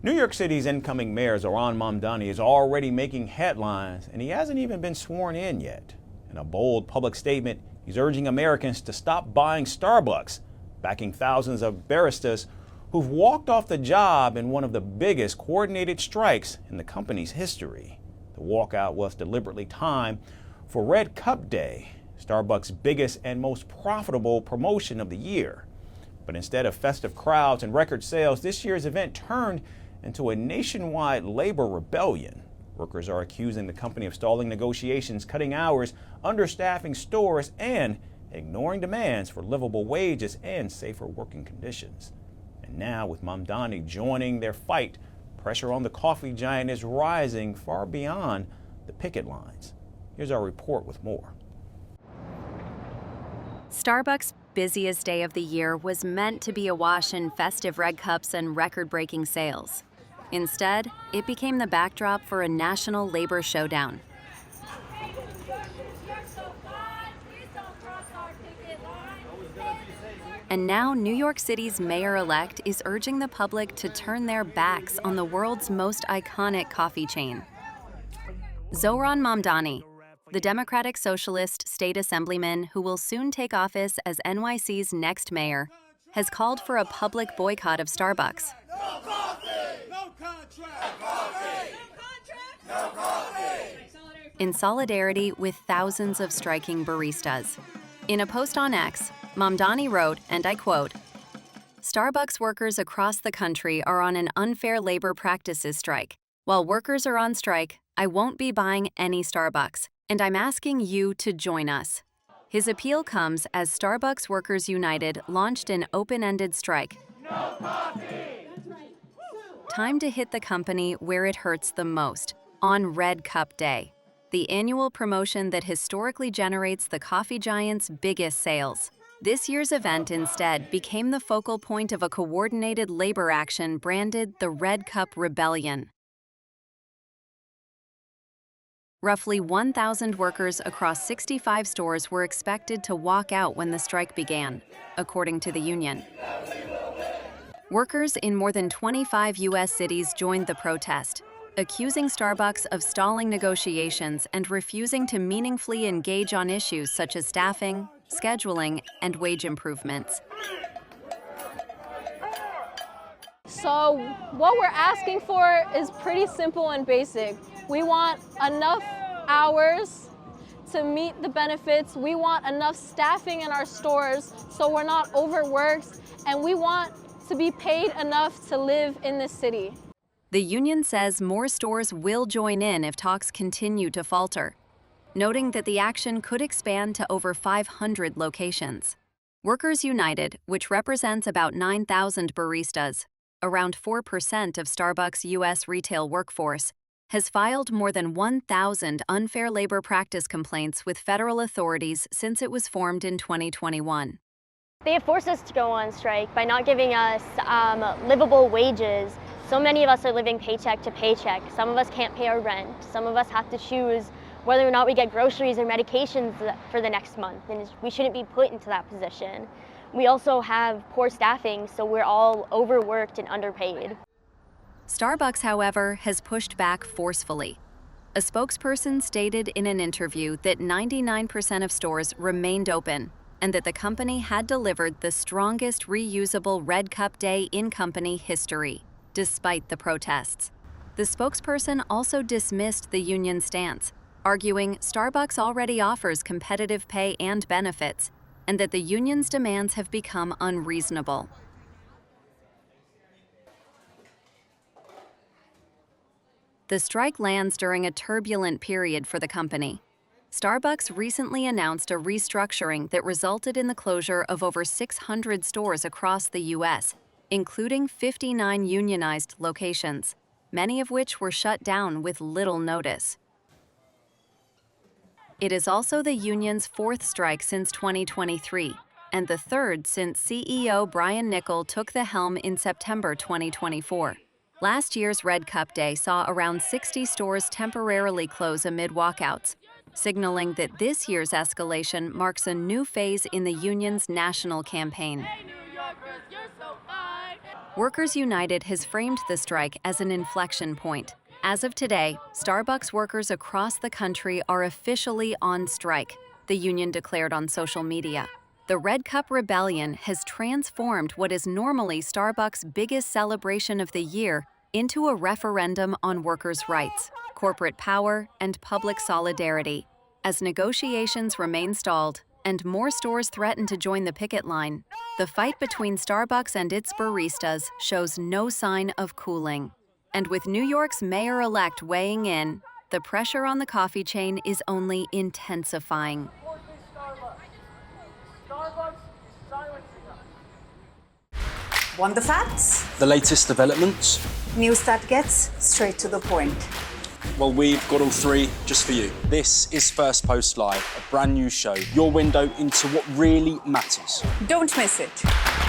New York City's incoming mayor, Zohran Mamdani, is already making headlines, and he hasn't even been sworn in yet. In a bold public statement, he's urging Americans to stop buying Starbucks, backing thousands of baristas who've walked off the job in one of the biggest coordinated strikes in the company's history. The walkout was deliberately timed for Red Cup Day, Starbucks' biggest and most profitable promotion of the year. But instead of festive crowds and record sales, this year's event turned into a nationwide labor rebellion. Workers are accusing the company of stalling negotiations, cutting hours, understaffing stores, and ignoring demands for livable wages and safer working conditions. And now, with Mamdani joining their fight, pressure on the coffee giant is rising far beyond the picket lines. Here's our report with more. Starbucks' busiest day of the year was meant to be awash in festive red cups and record-breaking sales. Instead, it became the backdrop for a national labor showdown. And now New York City's mayor-elect is urging the public to turn their backs on the world's most iconic coffee chain. Zohran Mamdani, the Democratic Socialist state assemblyman who will soon take office as NYC's next mayor, has called for a public boycott of Starbucks. No coffee! No contract! No coffee! No contract! No coffee! In solidarity with thousands of striking baristas. In a post on X, Mamdani wrote, and I quote, "Starbucks workers across the country are on an unfair labor practices strike. While workers are on strike, I won't be buying any Starbucks, and I'm asking you to join us." His appeal comes as Starbucks Workers United launched an open-ended strike. No coffee! Time to hit the company where it hurts the most, on Red Cup Day, the annual promotion that historically generates the coffee giant's biggest sales. This year's event instead became the focal point of a coordinated labor action branded the Red Cup Rebellion. Roughly 1,000 workers across 65 stores were expected to walk out when the strike began, according to the union. Workers in more than 25 U.S. cities joined the protest, accusing Starbucks of stalling negotiations and refusing to meaningfully engage on issues such as staffing, scheduling, and wage improvements. So what we're asking for is pretty simple and basic. We want enough hours to meet the benefits. We want enough staffing in our stores so we're not overworked, and we want to be paid enough to live in this city. The union says more stores will join in if talks continue to falter, noting that the action could expand to over 500 locations. Workers United, which represents about 9,000 baristas, around 4% of Starbucks' U.S. retail workforce, has filed more than 1,000 unfair labor practice complaints with federal authorities since it was formed in 2021. They have forced us to go on strike by not giving us livable wages. So many of us are living paycheck to paycheck. Some of us can't pay our rent. Some of us have to choose whether or not we get groceries or medications for the next month, and we shouldn't be put into that position. We also have poor staffing, so we're all overworked and underpaid. Starbucks, however, has pushed back forcefully. A spokesperson stated in an interview that 99% of stores remained open and that the company had delivered the strongest reusable Red Cup Day in company history, despite the protests. The spokesperson also dismissed the union stance, arguing Starbucks already offers competitive pay and benefits, and that the union's demands have become unreasonable. The strike lands during a turbulent period for the company. Starbucks recently announced a restructuring that resulted in the closure of over 600 stores across the U.S., including 59 unionized locations, many of which were shut down with little notice. It is also the union's fourth strike since 2023, and the third since CEO Brian Niccol took the helm in September 2024. Last year's Red Cup Day saw around 60 stores temporarily close amid walkouts, signaling that this year's escalation marks a new phase in the union's national campaign. Workers United has framed the strike as an inflection point. As of today, Starbucks workers across the country are officially on strike, the union declared on social media. The Red Cup Rebellion has transformed what is normally Starbucks' biggest celebration of the year into a referendum on workers' rights, corporate power, and public solidarity. As negotiations remain stalled and more stores threaten to join the picket line, the fight between Starbucks and its baristas shows no sign of cooling. And with New York's mayor-elect weighing in, the pressure on the coffee chain is only intensifying. Want the facts? The latest developments? News that gets straight to the point. Well, we've got all three just for you. This is Firstpost Live, a brand new show, your window into what really matters. Don't miss it.